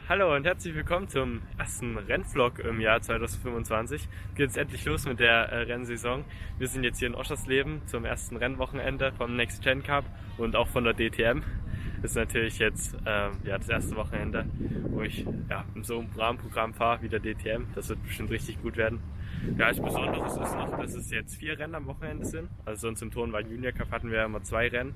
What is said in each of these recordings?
Hallo und herzlich willkommen zum ersten Rennvlog im Jahr 2025. Geht jetzt endlich los mit der Rennsaison. Wir sind jetzt hier in Oschersleben zum ersten Rennwochenende vom NXT Gen Cup und auch von der DTM. Das ist natürlich jetzt das erste Wochenende, wo ich in so einem Rahmenprogramm fahre wie der DTM. Das wird bestimmt richtig gut werden. Ja, als Besonderes ist noch, dass es jetzt 4 Rennen am Wochenende sind. Also sonst im Turnwald Junior Cup hatten wir immer 2 Rennen.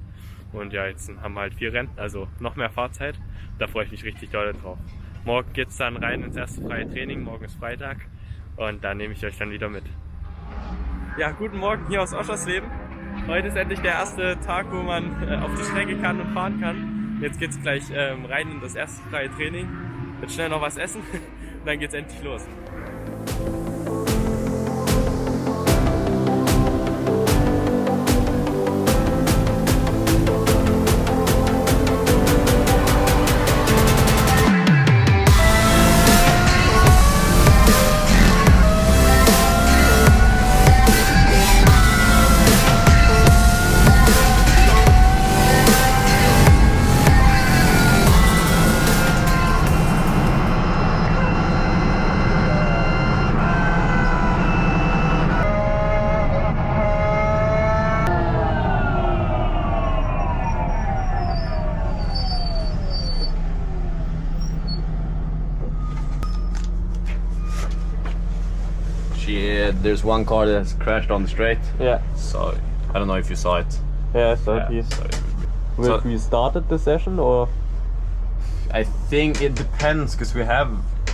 Und ja, jetzt haben wir halt 4 Rennen, also noch mehr Fahrzeit. Da freue ich mich richtig doll drauf. Morgen geht es dann rein ins erste freie Training, morgen ist Freitag und da nehme ich euch dann wieder mit. Ja, guten Morgen hier aus Oschersleben. Heute ist endlich der erste Tag, wo man auf die Strecke kann und fahren kann. Jetzt geht es gleich rein in das erste freie Training. Jetzt schnell noch was essen und dann geht es endlich los. There's one car that has crashed on the straight. Yeah. So I don't know if you saw it. Yeah, so he's. Will we started the session or? I think it depends because we have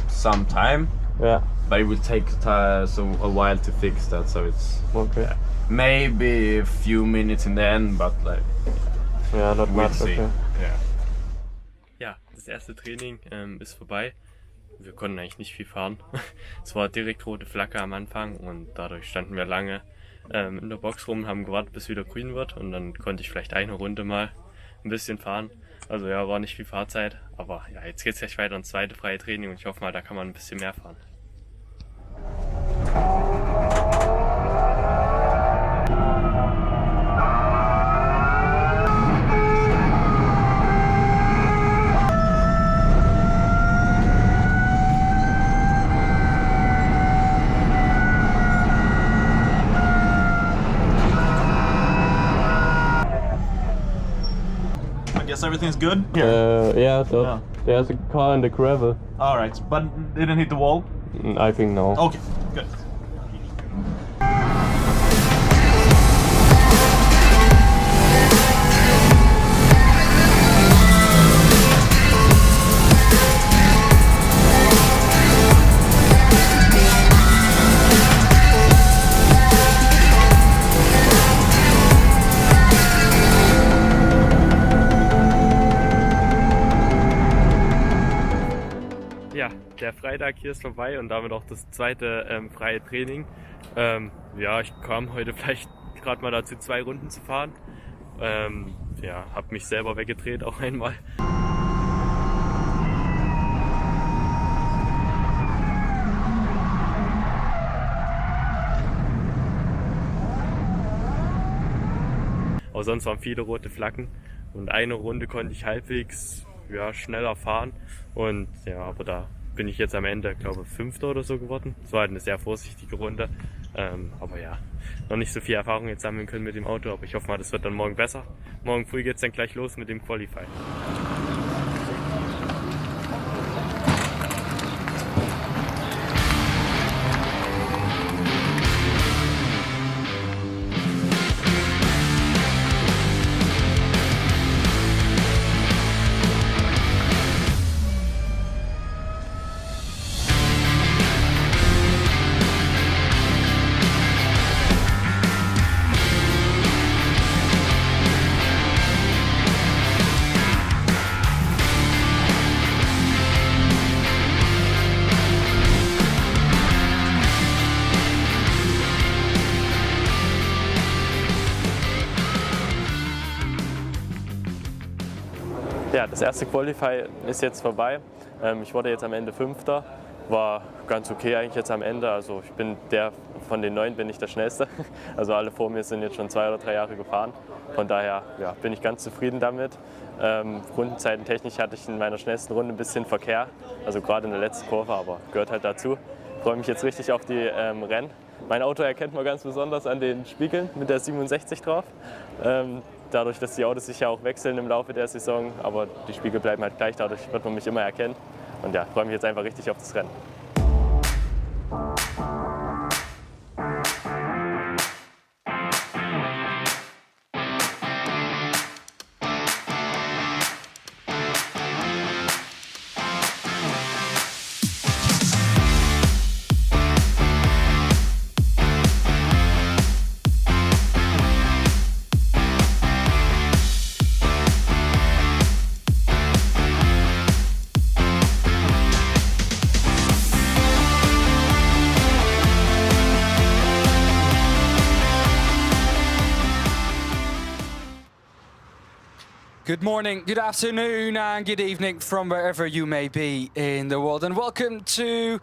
some time. Yeah. But it will take a while to fix that. So it's okay. Maybe a few minutes in the end, but like. Yeah, not we'll much. See. Okay. Ja, das erste Training ist vorbei. Wir konnten eigentlich nicht viel fahren. Es war direkt rote Flagge am Anfang und dadurch standen wir lange in der Box rum, haben gewartet, bis wieder grün wird und dann konnte ich vielleicht eine Runde mal ein bisschen fahren. Also ja, war nicht viel Fahrzeit, aber ja, jetzt geht es gleich weiter ins zweite freie Training und ich hoffe mal, da kann man ein bisschen mehr fahren. Everything's good? There's a car in the gravel. Alright, but didn't hit the wall? I think no. Okay, good. Ja, der Freitag hier ist vorbei und damit auch das zweite freie Training. Ich kam heute vielleicht gerade mal dazu, 2 Runden zu fahren. Habe mich selber weggedreht auch einmal. Aber sonst waren viele rote Flaggen und eine Runde konnte ich halbwegs schneller fahren und aber da bin ich jetzt am Ende, glaube ich, 5. oder so geworden. Es war halt eine sehr vorsichtige Runde, noch nicht so viel Erfahrung jetzt sammeln können mit dem Auto, aber ich hoffe mal, das wird dann morgen besser. Morgen früh geht es dann gleich los mit dem Qualify. Ja, das erste Qualify ist jetzt vorbei. Ich wurde jetzt am Ende 5. war ganz okay eigentlich jetzt am Ende. Also ich bin von den 9 bin ich der Schnellste. Also alle vor mir sind jetzt schon 2 oder 3 Jahre gefahren. Von daher ja, bin ich ganz zufrieden damit. Rundenzeitentechnisch hatte ich in meiner schnellsten Runde ein bisschen Verkehr, also gerade in der letzten Kurve, aber gehört halt dazu. Ich freue mich jetzt richtig auf die Rennen. Mein Auto erkennt man ganz besonders an den Spiegeln mit der 67 drauf. Dadurch, dass die Autos sich ja auch wechseln im Laufe der Saison, aber die Spiegel bleiben halt gleich, dadurch wird man mich immer erkennen. Und ja, freue mich jetzt einfach richtig auf das Rennen. Good morning, good afternoon, and good evening from wherever you may be in the world. And welcome to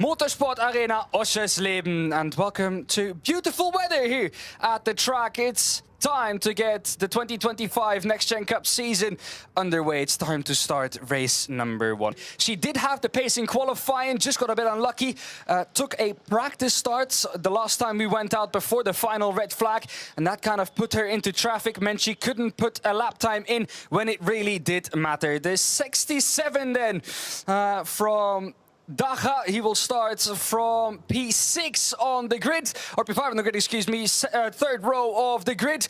Motorsport Arena Oschersleben, and welcome to beautiful weather here at the track. It's time to get the 2025 NXT Gen Cup season underway. It's time to start race number 1. She did have the pace in qualifying, just got a bit unlucky. Took a practice start the last time we went out before the final red flag, and that kind of put her into traffic, meant she couldn't put a lap time in when it really did matter. The 67 then from Dacha, he will start from P6 on the grid, or P5 on the grid, excuse me, third row of the grid.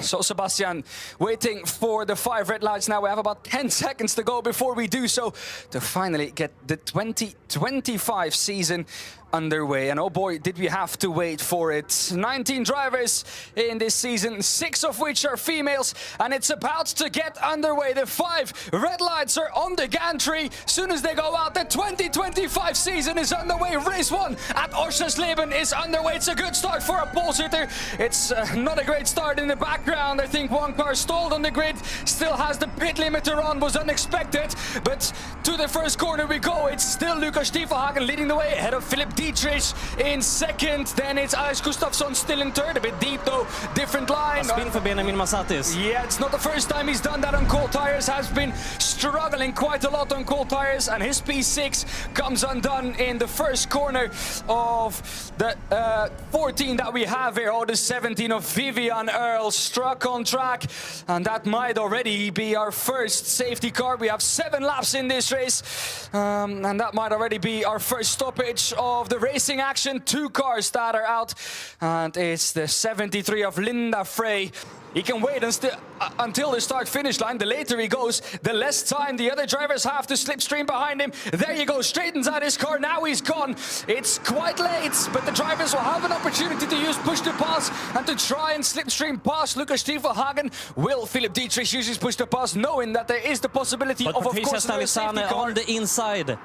So Sebastian, waiting for the 5 red lights now. We have about 10 seconds to go before we do so to finally get the 2025 season underway. And oh boy, did we have to wait for it. 19 drivers in this season, 6 of which are females, and it's about to get underway. The 5 red lights are on the gantry. Soon as they go out, the 2025 season is underway. Race 1 at Oschersleben is underway. It's a good start for a pole sitter. It's not a great start in the background. I think one car stalled on the grid, still has the pit limiter on, was unexpected. But to the first corner we go. It's still Lucas Stiefelhagen leading the way ahead of Philip Dietrich in second. Then it's Alex Gustafsson still in third. A bit deep though, different line. Spin for Benjamin Massatis. Yeah, it's not the first time he's done that on cold tires. Has been struggling quite a lot on cold tires, and his P6 comes undone in the first corner of the 14 that we have here. Oh, the 17 of Vivian Earl struck on track, and that might already be our first safety car. We have 7 laps in this race, and that might already be our first stoppage of the racing action. 2 cars that are out, and it's the 73 of Linda Frey. He can wait until the start-finish line. The later he goes, the less time the other drivers have to slipstream behind him. There you go, straightens out his car. Now he's gone. It's quite late, but the drivers will have an opportunity to use push to pass and to try and slipstream past Lucas Stiefelhagen. Will Philip Dietrich use his push to pass, knowing that there is the possibility of course, a safety car on the inside.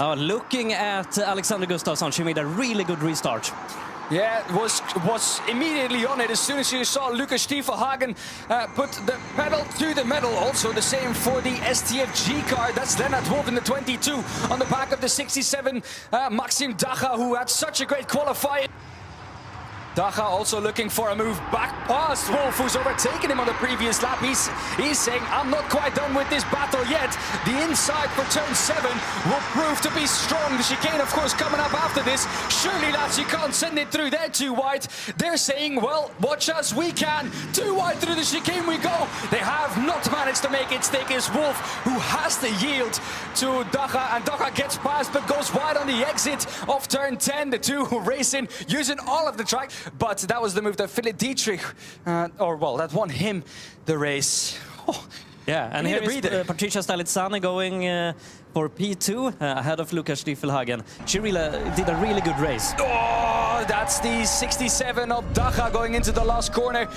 Looking at Alexander Gustafsson, she made a really good restart. Yeah, was immediately on it as soon as you saw Lucas Stiefelhagen put the pedal to the metal. Also the same for the STFG car. That's Lennart Wolf in the 22 on the back of the 67. Maxim Dacha, who had such a great qualifying. Dacha also looking for a move back past Wolf, who's overtaken him on the previous lap. He's saying, I'm not quite done with this battle yet. The inside for turn 7 will prove to be strong. The chicane, of course, coming up after this. Surely, lads, you can't send it through there too wide. They're saying, well, watch us, we can. Too wide through the chicane we go. They have not managed to make it stick. Is Wolf, who has the yield to Dacha, and Dacha gets past but goes wide on the exit of turn 10. The 2 racing, using all of the track. But that was the move that Philip Dietrich, that won him the race. Oh, yeah, and here is Patricia Stalizzani going for P2 ahead of Lucas Stiefelhagen. She really did a really good race. Oh, that's the 67 of Dacha going into the last corner.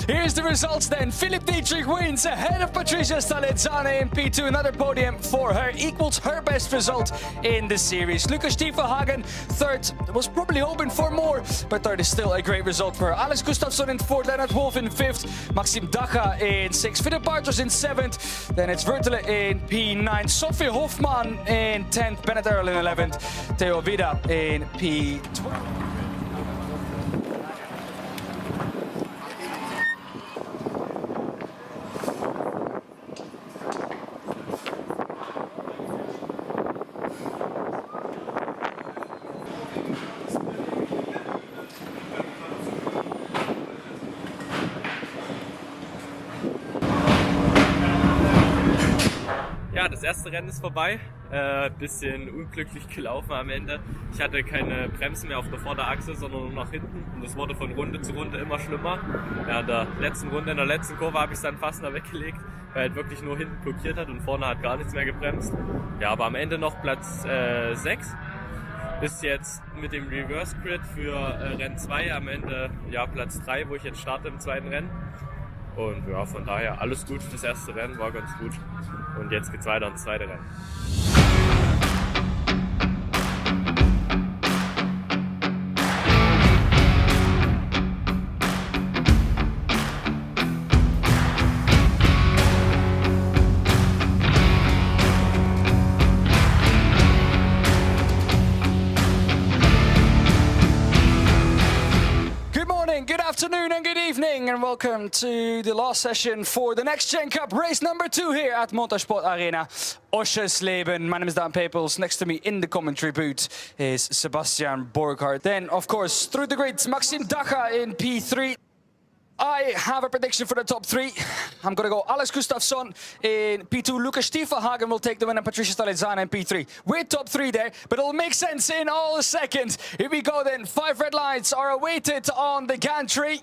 Here's the results then. Philip Dietrich wins ahead of Patricia Stalizzani in P2. Another podium for her, equals her best result in the series. Lucas Stiefelhagen, third, was probably hoping for more, but third is still a great result for her. Alex Gustafsson in fourth, Lennart Wolf in fifth, Maxim Dacha in sixth, Philip Bartos in seventh, then it's Wörtele in P9, Sophie Hofman in 10th, Bennett Earl in 11th, Theo Vida in P12. Ja, das erste Rennen ist vorbei. Bisschen unglücklich gelaufen am Ende. Ich hatte keine Bremsen mehr auf der Vorderachse, sondern nur nach hinten. Und das wurde von Runde zu Runde immer schlimmer. Ja, in der letzten Runde, in der letzten Kurve habe ich es dann fast noch weggelegt, weil halt wirklich nur hinten blockiert hat und vorne hat gar nichts mehr gebremst. Ja, aber am Ende noch Platz 6. Ist jetzt mit dem Reverse Grid für Rennen 2 am Ende ja, Platz 3, wo ich jetzt starte im zweiten Rennen. Und ja, von daher alles gut. Das erste Rennen war ganz gut. Und jetzt geht's weiter ins zweite Rennen. Good afternoon and good evening, and welcome to the last session for the NXT Gen Cup race number 2 here at Motorsport Arena, Oschersleben. My name is Dan Papels. Next to me in the commentary booth is Sebastian Borghardt. Then, of course, through the grids, Maxim Dacha in P3. I have a prediction for the top 3. I'm going to go Alex Gustafsson in P2. Lucas Stiefelhagen will take the win and Patricia Stalizzani in P3. We're top 3 there, but it'll make sense in all a second. Here we go then. 5 red lights are awaited on the gantry.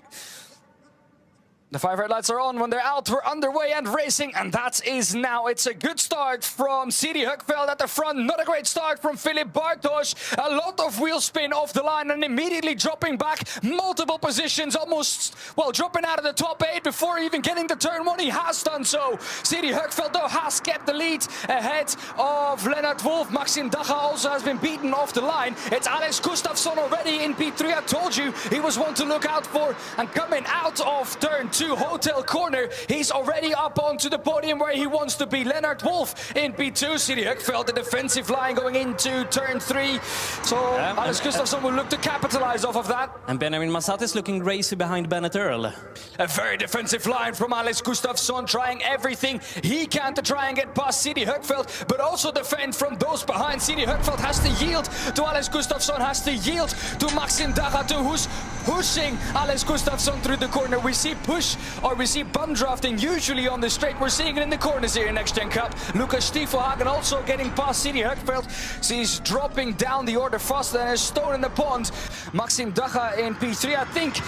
The 5 red lights are on. When they're out, we're underway and racing, and that is now. It's a good start from Sidi Höckveld at the front. Not a great start from Philip Bartos. A lot of wheel spin off the line and immediately dropping back. Multiple positions, almost, well, dropping out of the top 8 before even getting to turn 1. He has done so. Sidi Höckveld, though, has kept the lead ahead of Lennart Wolf. Maxim Dacha also has been beaten off the line. It's Alex Gustafsson already in P3. I told you he was one to look out for. And coming out of turn 2, Hotel Corner, he's already up onto the podium where he wants to be. Lennart Wolf in P2. Sidi Höckveld, the defensive line going into turn 3. So Alex Gustafsson will look to capitalize off of that. And Benjamin Massat is looking racy behind Bennett Earl. A very defensive line from Alex Gustafsson, trying everything he can to try and get past Sidi Höckveld, but also defend from those behind. Sidi Höckveld has to yield to Alex Gustafsson, has to yield to Maxim Dacha, who's pushing Alex Gustafsson through the corner. We see push, or we see bum drafting usually on the straight. We're seeing it in the corners here in NXT Gen Cup. Lucas Stiefelhagen also getting past Sidi Höckveld. So he's dropping down the order faster than a stone in the pond. Maxim Dacha in P3, I think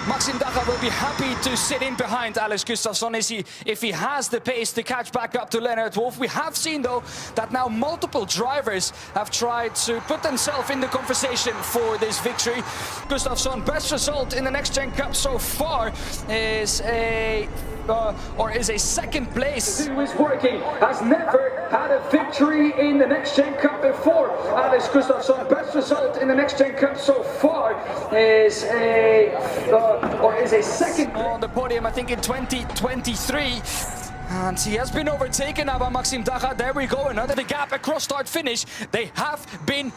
Maxim Dacha will be happy to sit in behind Alex Gustafsson if he has the pace to catch back up to Lennart Wolf. We have seen, though, that now multiple drivers have tried to put themselves in the conversation for this victory. Gustafsson, best result in the NXT Gen Cup so far is a second place. Who is working, has never had a victory in the NXT Gen Cup before. Alex Gustafsson, best result in the NXT Gen Cup so far is a second on the podium, I think in 2023. And he has been overtaken now by Maxim Dacha. There we go, another the gap across start finish. They have been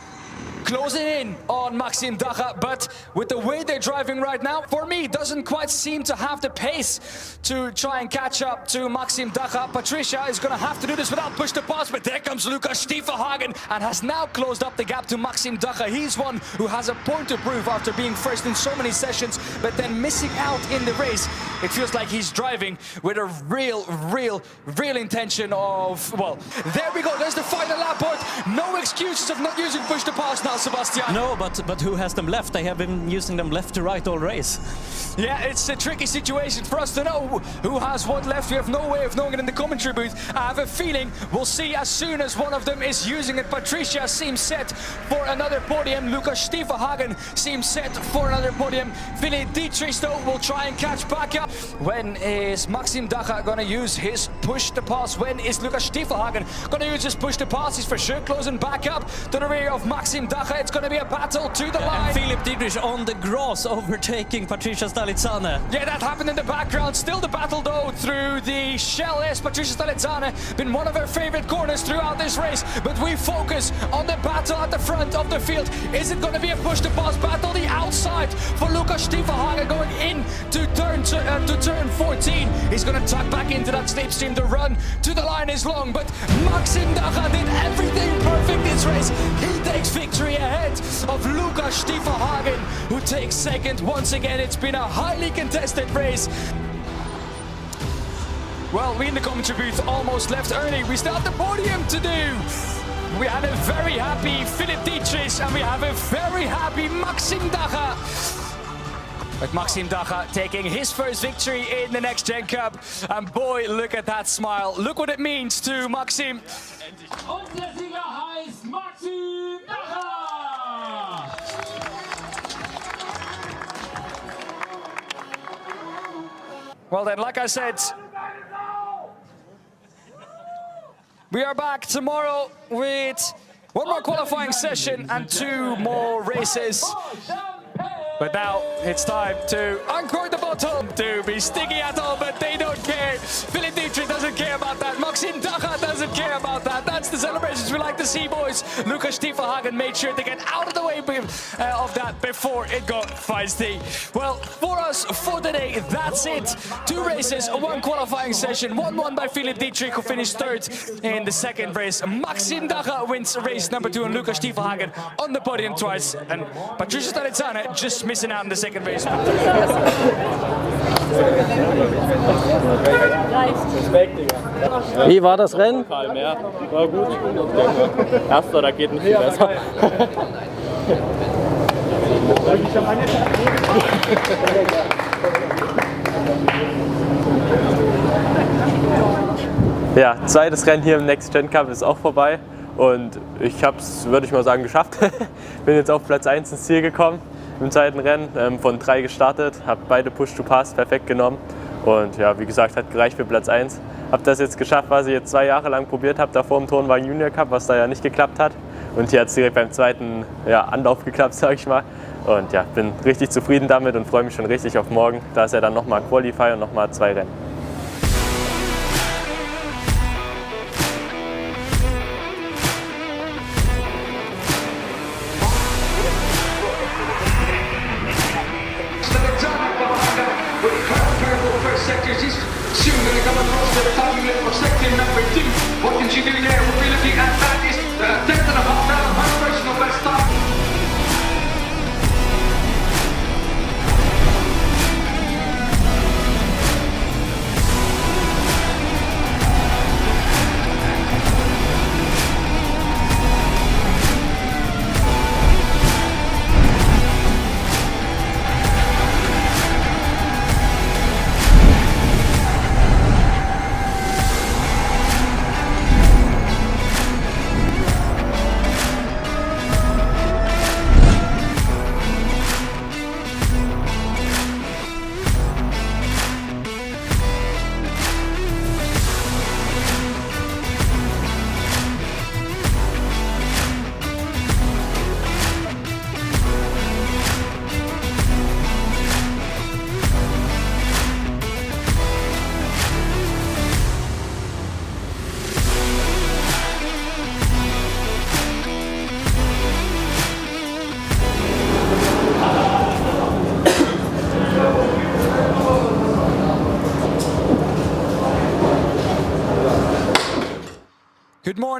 closing in on Maxim Dacha, but with the way they're driving right now, for me, doesn't quite seem to have the pace to try and catch up to Maxim Dacha. Patricia is going to have to do this without push to pass, but there comes Lucas Stiefelhagen and has now closed up the gap to Maxim Dacha. He's one who has a point to prove after being first in so many sessions, but then missing out in the race. It feels like he's driving with a real intention of, well, there we go, there's the final lap board. No excuses of not using push to pass now, Sebastian. No, but who has them left? They have been using them left to right all race. Yeah, it's a tricky situation for us to know who has what left. We have no way of knowing it in the commentary booth. I have a feeling we'll see as soon as one of them is using it. Patricia seems set for another podium. Lucas Stiefelhagen seems set for another podium. Philipp Dietrich though will try and catch back up. When is Maxim Dacher gonna use his push to pass? When is Lucas Stiefelhagen gonna use his push to pass? He's for sure closing back up to the rear of Maxim Dacher. It's gonna be a battle to the line. And Philipp Dietrich on the grass overtaking Patricia Stalizzane. Yeah, that happened in the background. Still the battle though through the shell. Yes, Patricia Stalizzane been one of her favorite corners throughout this race, but we focus on the battle at the front of the field. Is it going to be a push to pass battle? The outside for Lucas Stiefelhagen going in to turn 14. He's going to tuck back into that slipstream. The run to the line is long, but Maxim Dacher did everything perfect this race. He takes victory ahead of Lucas Stiefelhagen, who takes second once again. It's been a highly contested race. Well, we in the commentary booth almost left early. We still have the podium to do. We had a very happy Philipp Dietrich and we have a very happy Maxim Dacher. But Maxim Dacher taking his first victory in the NXT Gen Cup. And boy, look at that smile. Look what it means to Maxim. Und der Sieger heißt Maxim Dacher! Well then, like I said, we are back tomorrow with one more qualifying session and 2 more races. But now it's time to uncork the bottle, to be sticky at all, but they don't care. Philipp Dietrich doesn't care about that. Maxim Dacher doesn't care about that. That's the celebrations we like to see, boys. Lucas Stiefelhagen made sure to get out of the way of that before it got feisty. Well, for us, for today, that's it. 2 races, 1 qualifying session, 1 won by Philipp Dietrich, who finished 3rd in the 2nd race. Maxim Dacher wins race number 2, and Lucas Stiefelhagen on the podium twice. And Patricia Stalizzane just missing out in the 2nd race. Wie war das Rennen? Mehr. War gut. Erster, da geht nicht viel besser. Ja, zweites Rennen hier im NXT Gen Cup ist auch vorbei und ich habe es, würde ich mal sagen, geschafft. Bin jetzt auf Platz 1 ins Ziel gekommen im zweiten Rennen, von 3 gestartet, habe beide Push-to-Pass perfekt genommen und ja, wie gesagt, hat gereicht für Platz 1. Habe das jetzt geschafft, was ich jetzt 2 Jahre lang probiert habe. Davor im Turnwagen Junior Cup, was da ja nicht geklappt hat. Und hier hat es direkt beim zweiten Anlauf geklappt, sage ich mal. Und ja, bin richtig zufrieden damit und freue mich schon richtig auf morgen. Da ist ja dann nochmal Qualify und nochmal 2 Rennen. Soon gonna come across the timing limit of sector number 2. What can she do there? We'll be looking at that is 10.5 down, her personal best time.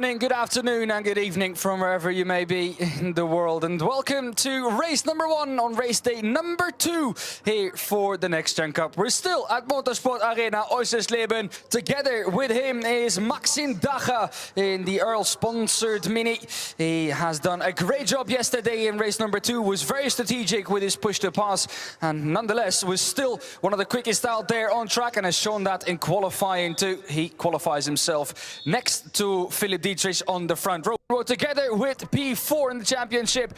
morning, good afternoon, and good evening from wherever you may be in the world. And welcome to race number 1 on race day number 2 here for the NXT Gen Cup. We're still at Motorsport Arena, Oschersleben. Together with him is Maxim Dacha in the Earl-sponsored Mini. He has done a great job yesterday in race number 2, was very strategic with his push to pass, and nonetheless was still one of the quickest out there on track, and has shown that in qualifying too. He qualifies himself next to Philip Dietrich on the front row. Together with P4 in the championship,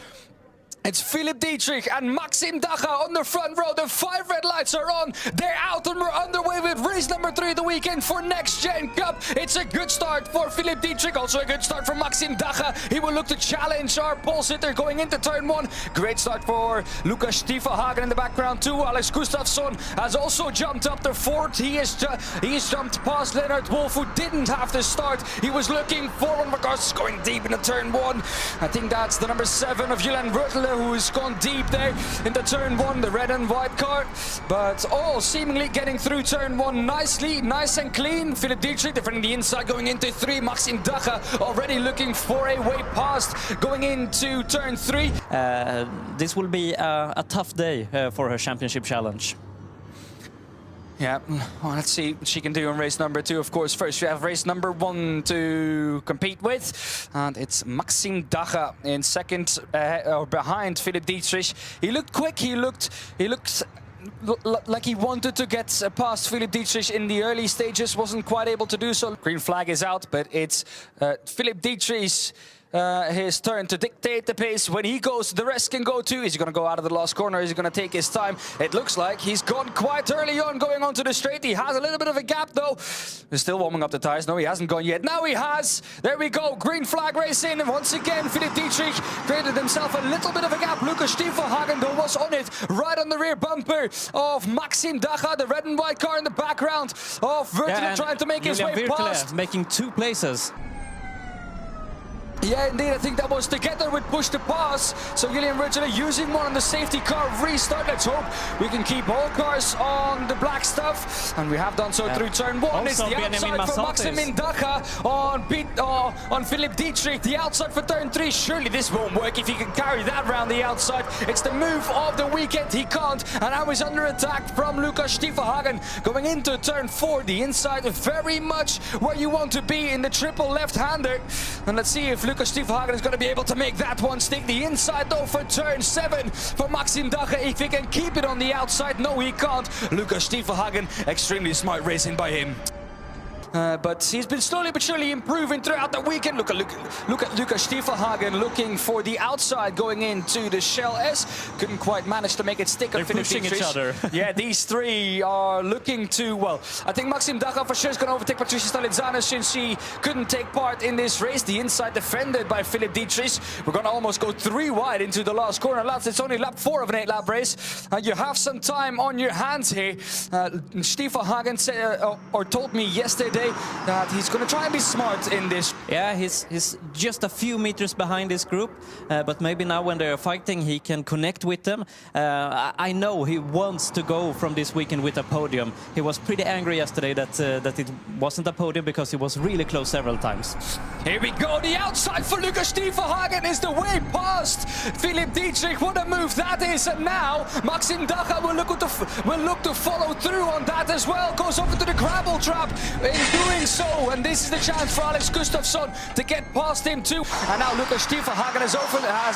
it's Philip Dietrich and Maxim Dacha on the front row. The 5 red lights are on. They're out and we're underway with race number 3 of the weekend for NXT Gen Cup. It's a good start for Philip Dietrich. Also a good start for Maxim Dacha. He will look to challenge our pole sitter going into turn 1. Great start for Lucas Stiefelhagen in the background too. Alex Gustafsson has also jumped up to 4th. He's jumped past Leonard Wolf, who didn't have to start. He was looking for one because going deep into turn 1. I think that's the number 7 of Julian Rutler, who's gone deep there into turn 1, the red and white car. But all seemingly getting through turn 1 nicely, nice and clean. Philip Dietrich defending the inside going into 3. Maxim Dacha already looking for a way past going into turn 3. This will be a tough day for her championship challenge. Yeah, well, let's see what she can do in race number 2. Of course, first we have race number 1 to compete with, and it's Maxim Dacha in second, or behind Philip Dietrich. He looked quick. He looked like he wanted to get past Philip Dietrich in the early stages. Wasn't quite able to do so. Green flag is out, but it's Philip Dietrich's his turn to dictate the pace. When he goes, the rest can go too. Is he going to go out of the last corner? Is he going to take his time? It looks like he's gone quite early on going onto the straight. He has a little bit of a gap though. He's still warming up the tires. No, he hasn't gone yet. Now he has. There we go. Green flag racing. And once again, Philip Dietrich created himself a little bit of a gap. Lucas Stiefelhagen though was on it, right on the rear bumper of Maxim Dacha, the red and white car in the background of Virtula, trying to make his way past. Making 2 places. Yeah, indeed, I think that was together with push to pass. So Julian Virtula using one on the safety car restart. Let's hope we can keep all cars on the black stuff. And we have done so through turn 1. It's the outside for Maxim Dacha on Philip Dietrich. The outside for turn 3. Surely this won't work if he can carry that round the outside. It's the move of the weekend. He can't. And now he's under attack from Lucas Stiefelhagen. Going into turn 4. The inside very much where you want to be in the triple left-hander. And let's see if Lucas Stiefelhagen is going to be able to make that one stick. The inside though for turn 7 for Maxim Dacha. If he can keep it on the outside, no he can't. Lucas Stiefelhagen, extremely smart racing by him. But he's been slowly but surely improving throughout the weekend. Look at Lucas Stiefelhagen looking for the outside going into the Shell S. Couldn't quite manage to make it stick. They're pushing each other. Yeah, these 3 are looking to, well, I think Maxim Dacha for sure is going to overtake Patricia Stalizzana since she couldn't take part in this race. The inside defended by Philip Dietrich. We're going to almost go 3 wide into the last corner. Lads, it's only lap 4 of an 8-lap race. You have some time on your hands here. Stiefelhagen said, or told me yesterday that he's going to try and be smart in this. Yeah, he's just a few meters behind his group, but maybe now when they're fighting he can connect with them. I know he wants to go from this weekend with a podium. He was pretty angry yesterday that it wasn't a podium because he was really close several times. Here we go, the outside for Lucas Stiefelhagen is the way past Philip Dietrich. What a move that is, and now Maxim Dacha will look to follow through on that as well. Goes over to the gravel trap in doing so, and this is the chance for Alex Gustafsson to get past him too. And now Lucas Stiefelhagen has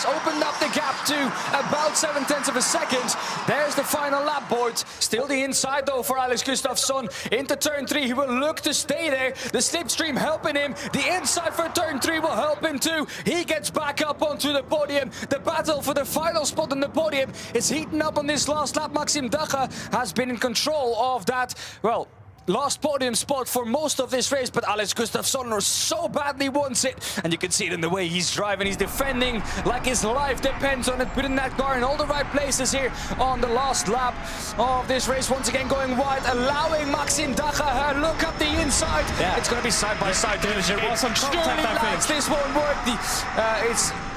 opened up the gap to about 0.7 of a second. There's the final lap board. Still the inside though for Alex Gustafsson. Into turn 3, he will look to stay there. The slipstream helping him. The inside for turn 3 will help him too. He gets back up onto the podium. The battle for the final spot on the podium is heating up on this last lap. Maxim Dacha has been in control of that, well, last podium spot for most of this race, but Alex Gustafsson so badly wants it, and you can see it in the way he's driving. He's defending like his life depends on it, putting that car in all the right places here on the last lap of this race. Once again going wide, allowing Maxim Dacha a look up the inside. Yeah. It's going to be side by side. There was some contact, I think. This won't work.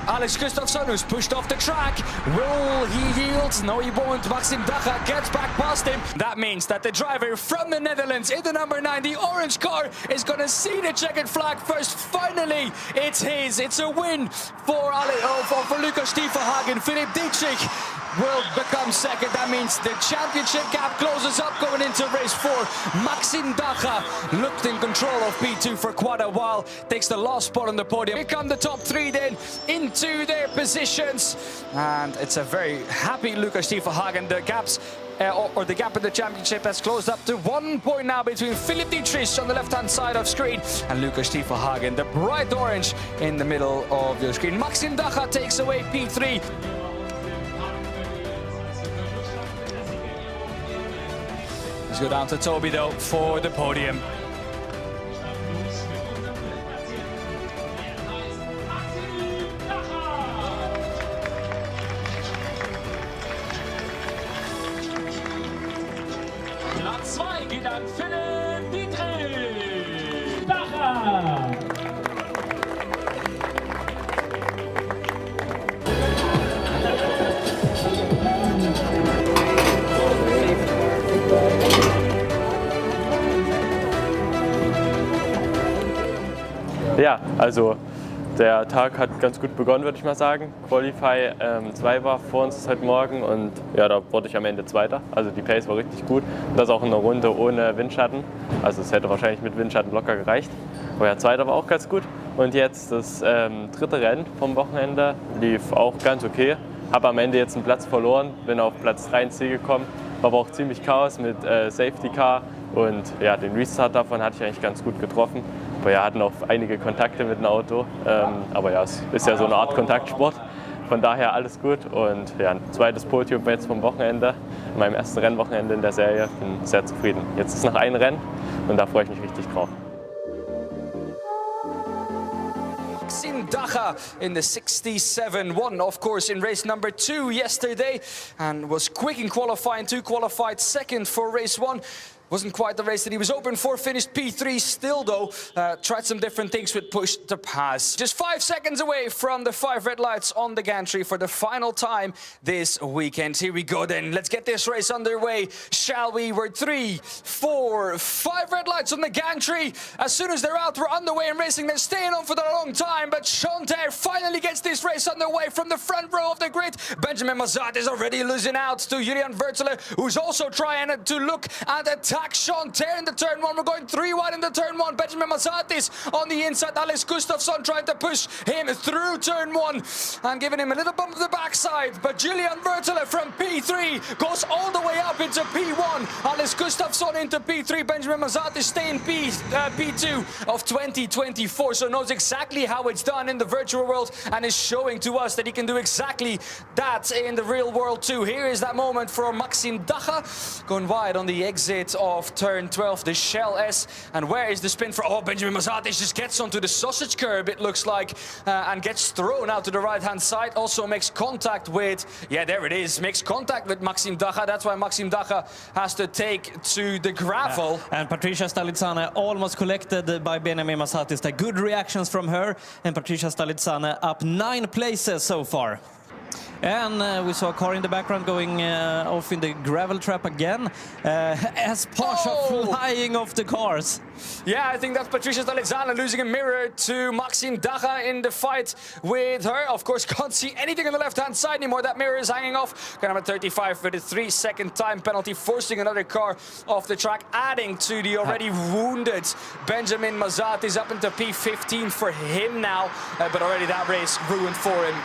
Alex Gustafsson, who's pushed off the track. Will he yield? No, he won't. Maxim Dacha gets back past him. That means that the driver from the Netherlands in the number 9, the orange car, is going to see the checkered flag first. Finally, it's his. It's a win for Lucas Stiefelhagen. Philip Dietrich will become second. That means the championship gap closes up going into race 4. Maxim Dacha looked in control of P2 for quite a while. Takes the last spot on the podium. Here come the top 3 then into their positions. And it's a very happy Lucas Stiefelhagen. The gaps or the gap in the championship has closed up to 1 point now between Philip Dietrich on the left-hand side of screen and Lucas Stiefelhagen, the bright orange in the middle of your screen. Maxim Dacha takes away P3. Let's go down to Toby though for the podium. Platz 2 geht an Philipp Dietrich. Dacha. Ja, also der Tag hat ganz gut begonnen, würde ich mal sagen. Qualify 2 war vor uns heute Morgen und ja, da wurde ich am Ende Zweiter. Also die Pace war richtig gut und das auch in einer Runde ohne Windschatten. Also es hätte wahrscheinlich mit Windschatten locker gereicht. Aber ja, Zweiter war auch ganz gut. Und jetzt das dritte Rennen vom Wochenende lief auch ganz okay. Habe am Ende jetzt einen Platz verloren, bin auf Platz 3 ins Ziel gekommen. War aber auch ziemlich Chaos mit Safety Car und ja, den Restart davon hatte ich eigentlich ganz gut getroffen. Wir hatten auch einige Kontakte mit dem Auto, aber ja, es ist ja so eine Art Kontaktsport. Von daher alles gut und ja, ein zweites Podium jetzt vom Wochenende, in meinem ersten Rennwochenende in der Serie. Bin sehr zufrieden. Jetzt ist noch ein Rennen und da freue ich mich richtig drauf. Maxim Dacha in the 67, won of course in race number 2 yesterday and was quick in qualifying 2, qualified second for race 1. Wasn't quite the race that he was hoping for, finished P3 still though, tried some different things with push to pass. Just 5 seconds away from the 5 red lights on the gantry for the final time this weekend. Here we go then, let's get this race underway, shall we? We're 3, 4, 5 red lights on the gantry. As soon as they're out, we're underway and racing. They're staying on for a long time, but Chanter finally gets this race underway from the front row of the grid. Benjamin Mazat is already losing out to Julian Vertele, who's also trying to look and attack Chanter in the turn 1. We're going 3 wide in the turn 1. Benjamin Mazatis on the inside. Alex Gustafsson trying to push him through turn 1 and giving him a little bump to the backside. But Julian Vertele from P3 goes all the way up into P1. Alex Gustafsson into P3. Benjamin Mazatis staying P2 of 2024. So knows exactly how it's done in the virtual world and is showing to us that he can do exactly that in the real world too. Here is that moment for Maxim Dacha going wide on the exit of turn 12, the Shell S. And where is the spin for? Oh, Benjamin Mazatis just gets onto the sausage curb, it looks like, and gets thrown out to the right-hand side. Also makes contact with, yeah, there it is, makes contact with Maxim Dacha. That's why Maxim Dacha has to take to the gravel. And Patricia Stalitzane almost collected by Benjamin Mazatis. The good reactions from her, and Patricia Stalitzane up 9 places so far. And we saw a car in the background going off in the gravel trap again, as Pasha flying off the cars. Yeah, I think that's Patricia Stalitzane losing a mirror to Maxim Dacha in the fight with her. Of course, can't see anything on the left-hand side anymore. That mirror is hanging off. Got number 35 with a 3-second time penalty, forcing another car off the track, adding to the already wounded Benjamin Mazatis up into P15 for him now. But already that race ruined for him.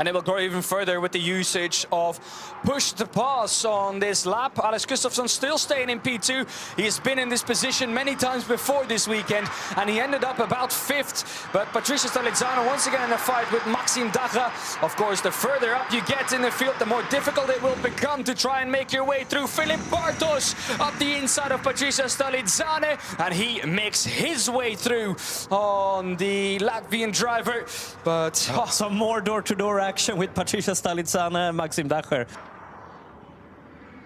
And it will go even further with the usage of push to pass on this lap. Alex Gustafsson still staying in P2. He has been in this position many times before this weekend, and he ended up about 5th. But Patricia Stalitzane once again in a fight with Maxim Dacha. Of course, the further up you get in the field, the more difficult it will become to try and make your way through. Filip Bartos up the inside of Patricia Stalitzane, and he makes his way through on the Latvian driver. But some more door-to-door action with Patricia Stalitzane and Maxim Dacha.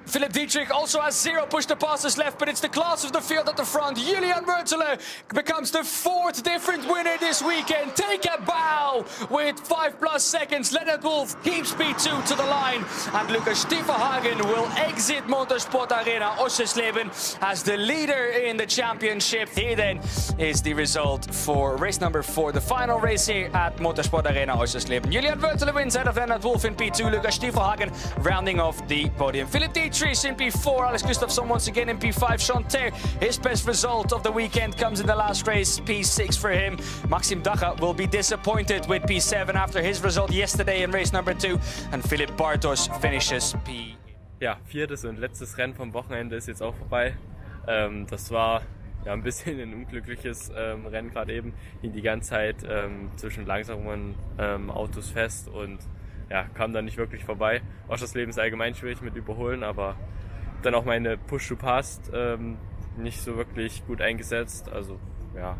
Philip Dietrich also has 0 push-to passes left, but it's the class of the field at the front. Julian Wörtele becomes the 4th different winner this weekend. Take a bow with 5+ seconds. Leonard Wolf keeps P2 to the line, and Lucas Stiefenhagen will exit Motorsport Arena Oschersleben as the leader in the championship. Here then is the result for race number 4, the final race here at Motorsport Arena Oschersleben. Julian Wörtele wins ahead of Leonard Wolf in P2, Lucas Stiefenhagen rounding off the podium. Philip Dietrich in P4, Alex Gustafsson once again in P5. Chanter, his best result of the weekend comes in the last race, P6 for him. Maxim Dacha will be disappointed with P7 after his result yesterday in race number 2. And Philipp Bartos finishes P. Ja, 4. und letztes Rennen vom Wochenende ist jetzt auch vorbei. Das war ja ein bisschen ein unglückliches Rennen gerade eben. Hing die ganze Zeit zwischen langsamen Autos fest und ja, kam dann nicht wirklich vorbei. Oschersleben ist allgemein schwierig mit Überholen, aber dann auch meine Push-to-Pass nicht so wirklich gut eingesetzt. Also ja,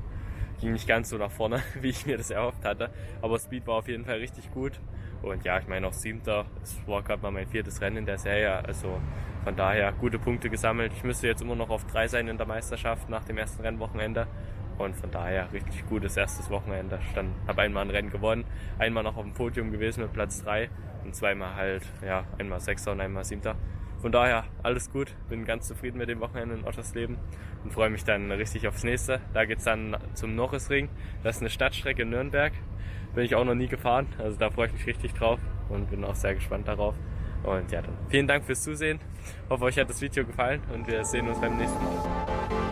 ging nicht ganz so nach vorne, wie ich mir das erhofft hatte. Aber Speed war auf jeden Fall richtig gut. Und ja, ich meine auch 7. Es war gerade mal mein 4. Rennen in der Serie. Also von daher gute Punkte gesammelt. Ich müsste jetzt immer noch auf 3 sein in der Meisterschaft nach dem ersten Rennwochenende. Und von daher richtig gutes erstes Wochenende. Habe einmal ein Rennen gewonnen, einmal noch auf dem Podium gewesen mit Platz 3 und zweimal halt, ja, einmal 6. und einmal 7. Von daher alles gut, bin ganz zufrieden mit dem Wochenende in Oschersleben und freue mich dann richtig aufs nächste. Da geht's dann zum Norrisring, das ist eine Stadtstrecke in Nürnberg, bin ich auch noch nie gefahren, also da freue ich mich richtig drauf und bin auch sehr gespannt darauf. Und ja, dann vielen Dank fürs Zusehen, hoffe euch hat das Video gefallen und wir sehen uns beim nächsten Mal.